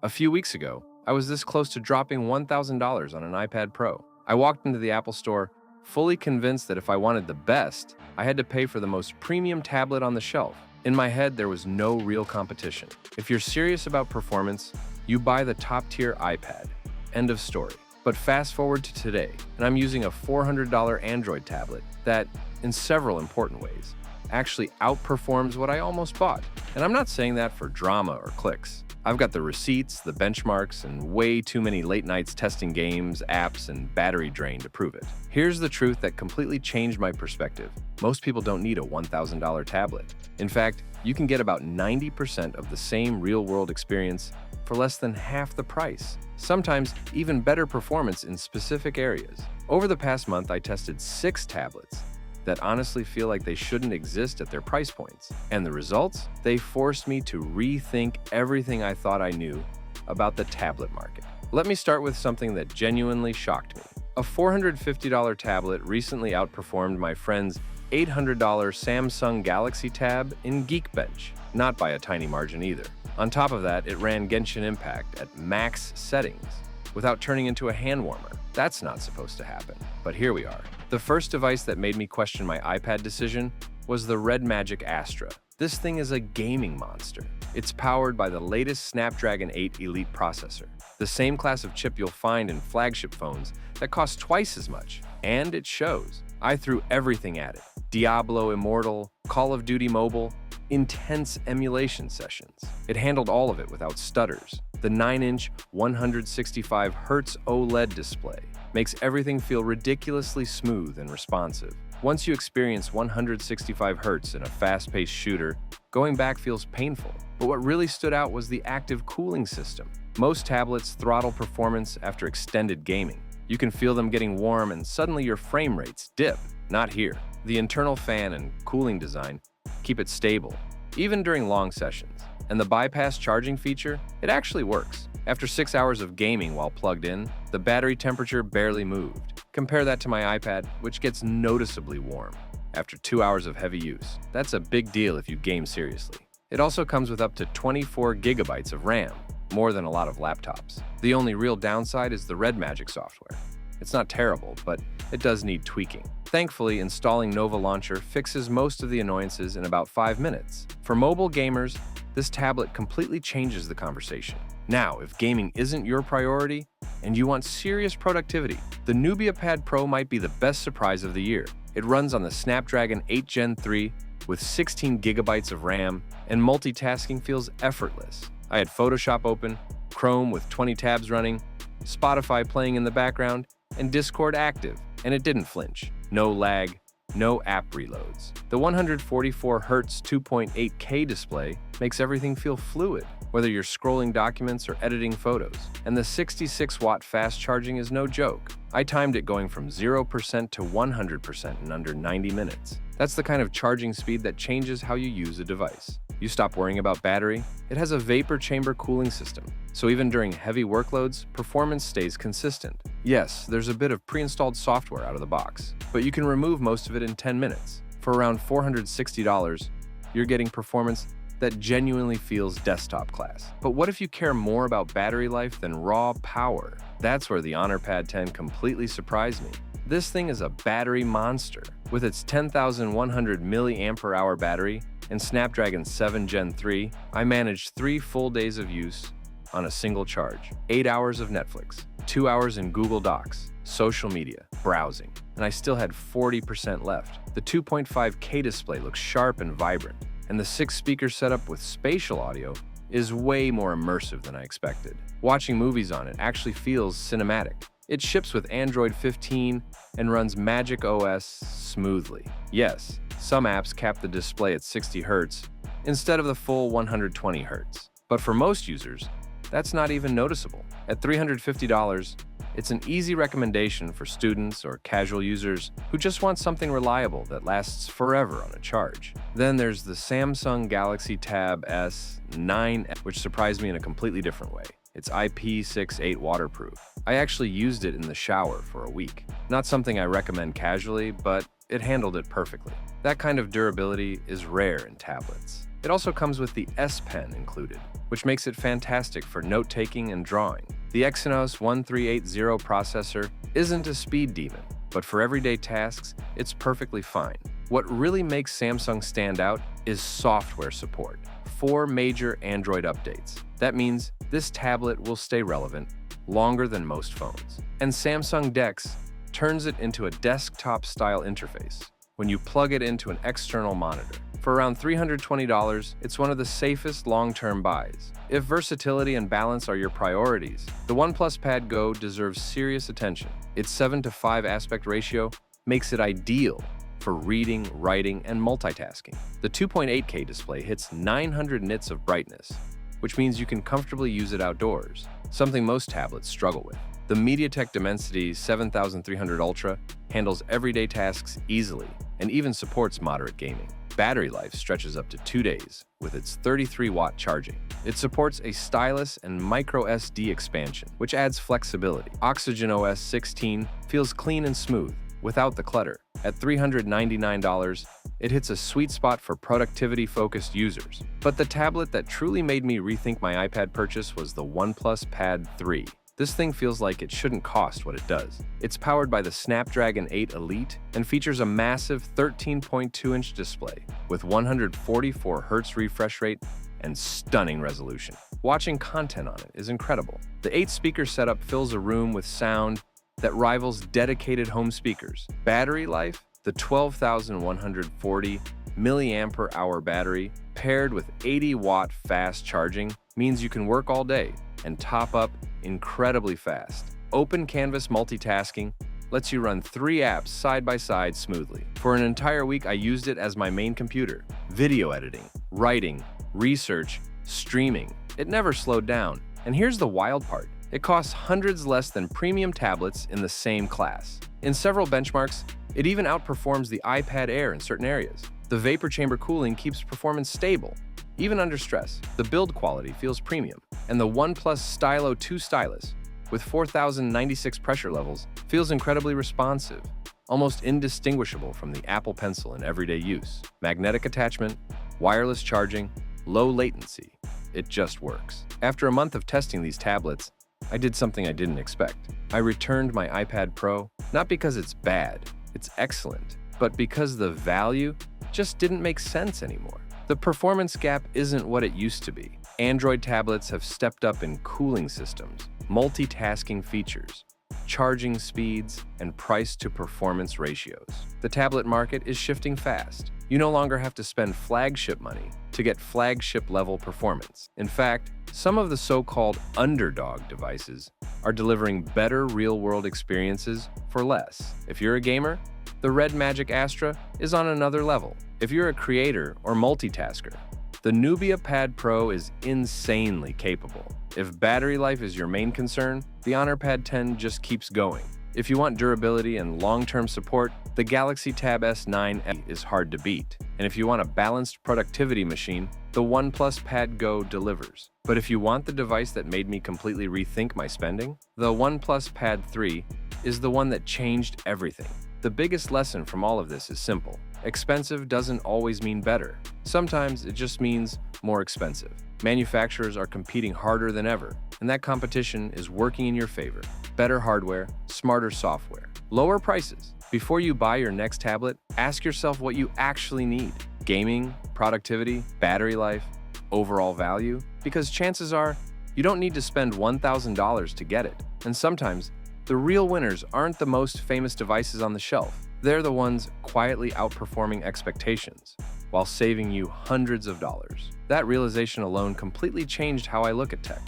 A few weeks ago, I was this close to dropping $1,000 on an iPad Pro. I walked into the Apple Store, fully convinced that if I wanted the best, I had to pay for the most premium tablet on the shelf. In my head, there was no real competition. If you're serious about performance, you buy the top-tier iPad. End of story. But fast forward to today, and I'm using a $400 Android tablet that, in several important ways, actually outperforms what I almost bought. And I'm not saying that for drama or clicks. I've got the receipts, the benchmarks, and way too many late nights testing games, apps, and battery drain to prove it. Here's the truth that completely changed my perspective. Most people don't need a $1,000 tablet. In fact, you can get about 90% of the same real-world experience for less than half the price. Sometimes even better performance in specific areas. Over the past month, I tested 6 tablets that honestly feel like they shouldn't exist at their price points. And the results? They forced me to rethink everything I thought I knew about the tablet market. Let me start with something that genuinely shocked me. A $450 tablet recently outperformed my friend's $800 Samsung Galaxy Tab in Geekbench, not by a tiny margin either. On top of that, it ran Genshin Impact at max settings without turning into a hand warmer. That's not supposed to happen, but here we are. The first device that made me question my iPad decision was the red Magic Astra. This thing is a gaming monster. It's powered by the latest Snapdragon 8 Elite processor, the same class of chip you'll find in flagship phones that cost twice as much, and it shows. I threw everything at it. Diablo Immortal, Call of Duty Mobile, intense emulation sessions. It handled all of it without stutters. The 9-inch, 165Hz OLED display makes everything feel ridiculously smooth and responsive. Once you experience 165Hz in a fast-paced shooter, going back feels painful. But what really stood out was the active cooling system. Most tablets throttle performance after extended gaming. You can feel them getting warm and suddenly your frame rates dip. Not here. The internal fan and cooling design keep it stable, even during long sessions. And the bypass charging feature, it actually works. After 6 hours of gaming while plugged in, the battery temperature barely moved. Compare that to my iPad, which gets noticeably warm after 2 hours of heavy use. That's a big deal if you game seriously. It also comes with up to 24 gigabytes of RAM, more than a lot of laptops. The only real downside is the Red Magic software. It's not terrible, but it does need tweaking. Thankfully, installing Nova Launcher fixes most of the annoyances in about 5 minutes. For mobile gamers, this tablet completely changes the conversation. Now, if gaming isn't your priority and you want serious productivity, the Nubia Pad Pro might be the best surprise of the year. It runs on the Snapdragon 8 Gen 3 with 16 gigabytes of RAM, and multitasking feels effortless. I had Photoshop open, Chrome with 20 tabs running, Spotify playing in the background, and Discord active, and it didn't flinch. No lag, no app reloads. The 144Hz 2.8K display makes everything feel fluid, whether you're scrolling documents or editing photos. And the 66-watt fast charging is no joke. I timed it going from 0% to 100% in under 90 minutes. That's the kind of charging speed that changes how you use a device. You stop worrying about battery. It has a vapor chamber cooling system, so even during heavy workloads, performance stays consistent. Yes, there's a bit of pre-installed software out of the box, but you can remove most of it in 10 minutes. For around $460, you're getting performance that genuinely feels desktop class. But what if you care more about battery life than raw power? That's where the Honor Pad 10 completely surprised me. This thing is a battery monster. With its 10,100 mAh battery and Snapdragon 7 Gen 3, I managed 3 full days of use on a single charge. 8 hours of Netflix, 2 hours in Google Docs, social media, browsing, and I still had 40% left. The 2.5K display looks sharp and vibrant, and the 6-speaker setup with spatial audio is way more immersive than I expected. Watching movies on it actually feels cinematic. It ships with Android 15 and runs Magic OS smoothly. Yes, some apps cap the display at 60 Hz instead of the full 120 Hz. But for most users, that's not even noticeable. At $350, it's an easy recommendation for students or casual users who just want something reliable that lasts forever on a charge. Then there's the Samsung Galaxy Tab S9, which surprised me in a completely different way. It's IP68 waterproof. I actually used it in the shower for a week. Not something I recommend casually, but it handled it perfectly. That kind of durability is rare in tablets. It also comes with the S Pen included, which makes it fantastic for note-taking and drawing. The Exynos 1380 processor isn't a speed demon, but for everyday tasks, it's perfectly fine. What really makes Samsung stand out is software support. 4 major Android updates. That means this tablet will stay relevant longer than most phones. And Samsung DeX turns it into a desktop-style interface when you plug it into an external monitor. For around $320, it's one of the safest long-term buys. If versatility and balance are your priorities, the OnePlus Pad Go deserves serious attention. Its 7:5 aspect ratio makes it ideal for reading, writing, and multitasking. The 2.8K display hits 900 nits of brightness, which means you can comfortably use it outdoors, something most tablets struggle with. The MediaTek Dimensity 7300 Ultra handles everyday tasks easily and even supports moderate gaming. Battery life stretches up to 2 days with its 33-watt charging. It supports a stylus and micro SD expansion, which adds flexibility. Oxygen OS 16 feels clean and smooth without the clutter. At $399, it hits a sweet spot for productivity-focused users. But the tablet that truly made me rethink my iPad purchase was the OnePlus Pad 3. This thing feels like it shouldn't cost what it does. It's powered by the Snapdragon 8 Elite and features a massive 13.2-inch display with 144 Hz refresh rate and stunning resolution. Watching content on it is incredible. The 8-speaker setup fills a room with sound that rivals dedicated home speakers. Battery life, the 12,140 mAh battery paired with 80-watt fast charging means you can work all day and top up incredibly fast. Open canvas multitasking lets you run 3 apps side by side smoothly. For an entire week, I used it as my main computer. Video editing, writing, research, streaming. It never slowed down. And here's the wild part. It costs hundreds less than premium tablets in the same class. In several benchmarks, it even outperforms the iPad Air in certain areas. The vapor chamber cooling keeps performance stable, even under stress. The build quality feels premium. And the OnePlus Stylo 2 stylus, with 4096 pressure levels, feels incredibly responsive, almost indistinguishable from the Apple Pencil in everyday use. Magnetic attachment, wireless charging, low latency. It just works. After a month of testing these tablets, I did something I didn't expect. I returned my iPad Pro, not because it's bad, it's excellent, but because the value just didn't make sense anymore. The performance gap isn't what it used to be. Android tablets have stepped up in cooling systems, multitasking features, charging speeds, and price-to-performance ratios. The tablet market is shifting fast. You no longer have to spend flagship money to get flagship-level performance. In fact, some of the so-called underdog devices are delivering better real-world experiences for less. If you're a gamer, the red Magic Astra is on another level. If you're a creator or multitasker, the Nubia Pad Pro is insanely capable. If battery life is your main concern, the Honor Pad 10 just keeps going. If you want durability and long-term support, the Galaxy Tab S9 is hard to beat. And if you want a balanced productivity machine, the OnePlus Pad Go delivers. But if you want the device that made me completely rethink my spending, the OnePlus Pad 3 is the one that changed everything. The biggest lesson from all of this is simple. Expensive doesn't always mean better. Sometimes it just means more expensive. Manufacturers are competing harder than ever, and that competition is working in your favor. Better hardware, smarter software, lower prices. Before you buy your next tablet, ask yourself what you actually need. Gaming, productivity, battery life, overall value? Because chances are, you don't need to spend $1,000 to get it. And sometimes, the real winners aren't the most famous devices on the shelf. They're the ones quietly outperforming expectations while saving you hundreds of dollars. That realization alone completely changed how I look at tech.